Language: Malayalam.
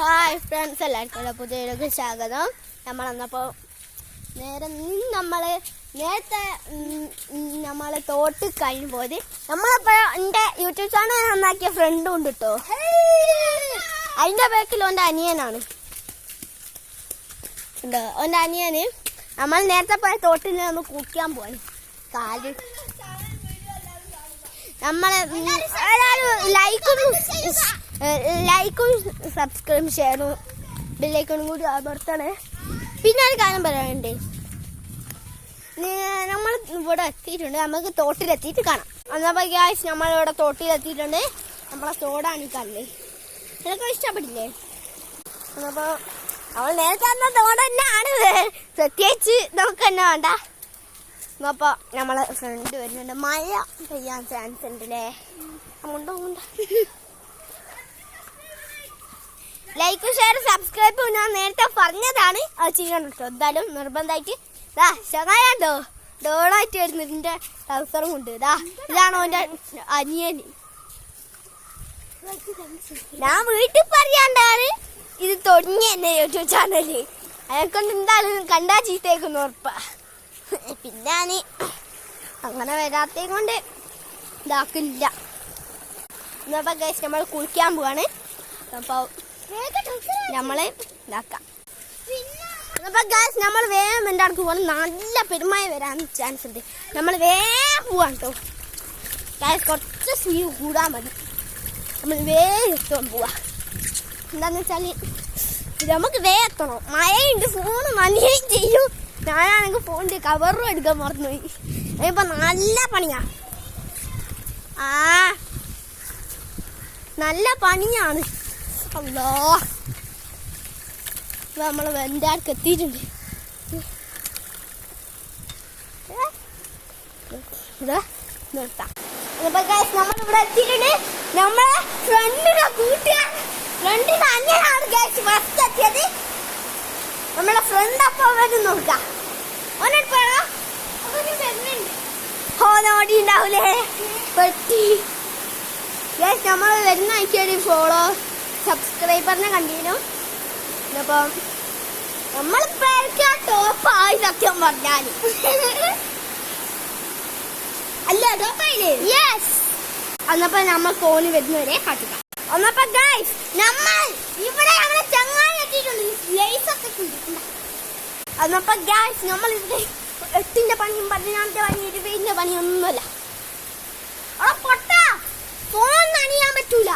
ഹായ് ഫ്രണ്ട്സ്, എല്ലാവർക്കും പുതിയൊരു സ്വാഗതം. നമ്മളപ്പോൾ നേരത്തെ തോട്ട് കഴിഞ്ഞ് പോയത് നമ്മളിപ്പോൾ എൻ്റെ യൂട്യൂബ് ചാനൽ നന്നാക്കിയ ഫ്രണ്ടും ഉണ്ട് കേട്ടോ. അതിൻ്റെ ബാക്കിൽ എൻ്റെ അനിയനാണ് ഉണ്ടോ. എൻ്റെ അനിയന് നമ്മൾ നേരത്തെ പോയ തോട്ടിൽ നമ്മൾ കുളിക്കാൻ പോവാണ്. കാല് നമ്മളെ ലൈക്കും സബ്സ്ക്രൈബ് ഷെയറും ബെല്ലൈക്കണും കൂടി അമർത്തണേ. പിന്നെ ഒരു കാര്യം പറയാനുണ്ട്, നമ്മൾ ഇവിടെ എത്തിയിട്ടുണ്ട്. നമുക്ക് തോട്ടിലെത്തിയിട്ട് കാണാം. എന്നപ്പോൾ ഗായ്സ്, നമ്മളിവിടെ തോട്ടിലെത്തിയിട്ടുണ്ട്. നമ്മളെ തോടാണ് ഈ കല്ല്. നിനക്ക് ഇഷ്ടപ്പെട്ടില്ലേ? എന്നപ്പോൾ നമ്മൾ നേരത്തെ തന്ന തോട് തന്നെയാണ്, പ്രത്യേകിച്ച് നമുക്ക് തന്നെ വേണ്ട. അപ്പോൾ നമ്മളെ ഫ്രണ്ട് വരുന്നുണ്ട്. മഴ പെയ്യാൻ ചാൻസ് ഉണ്ടല്ലേ. ലൈക്ക് ഷെയർ സബ്സ്ക്രൈബ് ഞാൻ നേരത്തെ പറഞ്ഞതാണ്, അത് ചെയ്യണം കേട്ടോ. എന്തായാലും നിർബന്ധമായിട്ട് ചങ്ങായാണ്ടോ ഡോളായിട്ട് വരുന്നതിൻ്റെ അവസരം ഉണ്ട്. ഇതാണ് അവൻ്റെ അനിയന്. ഞാൻ വീട്ടിൽ പറയാണ്ടാണ് ഇത് തുടങ്ങി എന്നെ യൂട്യൂബ് ചാനല്. അയാൾക്കൊണ്ട് എന്തായാലും കണ്ടാ ചീത്തേക്കുന്നു ഉറപ്പാ. പിന്നെ ഞാൻ അങ്ങനെ വരാത്തേ കൊണ്ട് ഇതാക്കില്ല. എന്നപ്പോൾ ഗൈസ് നമ്മൾ കുളിക്കാൻ പോവാണ്. അപ്പോൾ നമ്മൾ ഇതാക്കാം. അപ്പോൾ ഗൈസ് നമ്മൾ വേഗം എൻ്റെ അടുത്ത് പോകണം. നല്ല പെരുമായി വരാൻ ചാൻസ് ഉണ്ട്. നമ്മൾ വേഗം പോവാൻ കേട്ടോ. ഗൈസ് കുറച്ച് സ്പീഡ് കൂടാൻ മതി. നമ്മൾ വേഗം എത്താൻ പോവാ. എന്താണെന്ന് വെച്ചാൽ നമുക്ക് വേഗം എത്തണം. മഴയുണ്ട്, ഫോണ് നനയുകയും ചെയ്യും. ഞാനാണെങ്കിൽ ഫോണിൻ്റെ കവറും എടുക്കാൻ മറന്നുപോയി. ഇപ്പം നല്ല പണിയാ. നല്ല പണിയാണ്. അല്ലോ, നമ്മൾ എൻ്റെ അടുക്ക് എത്തിയിട്ടുണ്ട്. നിർത്താം. നമ്മളിവിടെ എത്തിയിട്ടുണ്ട്. നമ്മളെ ഫ്രണ്ടിനെ ഫ്രണ്ടിന് അന്യനാണ് ഗൈസ് ഫസ്റ്റ് എത്തിയത്. നമ്മളെ ഫ്രണ്ട് അപ്പം വരും നോക്കാം. ഓടി ഉണ്ടാവൂലേ പെട്ടി. ഗൈസ് നമ്മൾ വരുന്ന ആഴ്ചയൊരു ഫോളോ സബ്സ്ക്രൈബറിനെ കണ്ടിരുന്നു. അപ്പം നമ്മളിപ്പോൾ ടോപ്പായി സത്യം പറഞ്ഞാൽ. അല്ല ടോപ്പായില്ലേ? യെസ്. അന്നപ്പോൾ നമ്മൾ ഫോണിൽ വരുന്നവരെ കാട്ടുക. ഒന്നപ്പോൾ ഗൈസ് നമ്മൾ ഇവിടെ ഞങ്ങളെ ചങ്ങായി എത്തിയിട്ടുണ്ട്. ലൈസൊക്കെ കുടിക്കണ്ട. അന്നപ്പോൾ ഗൈസ് നമ്മൾ ഇവിടെ 8ന്റെ പണിയും 15ന്റെ പണിയും 20ന്റെ പണിയൊന്നുമല്ല. പൊട്ട ഫോൺ നനയാൻ പറ്റൂല.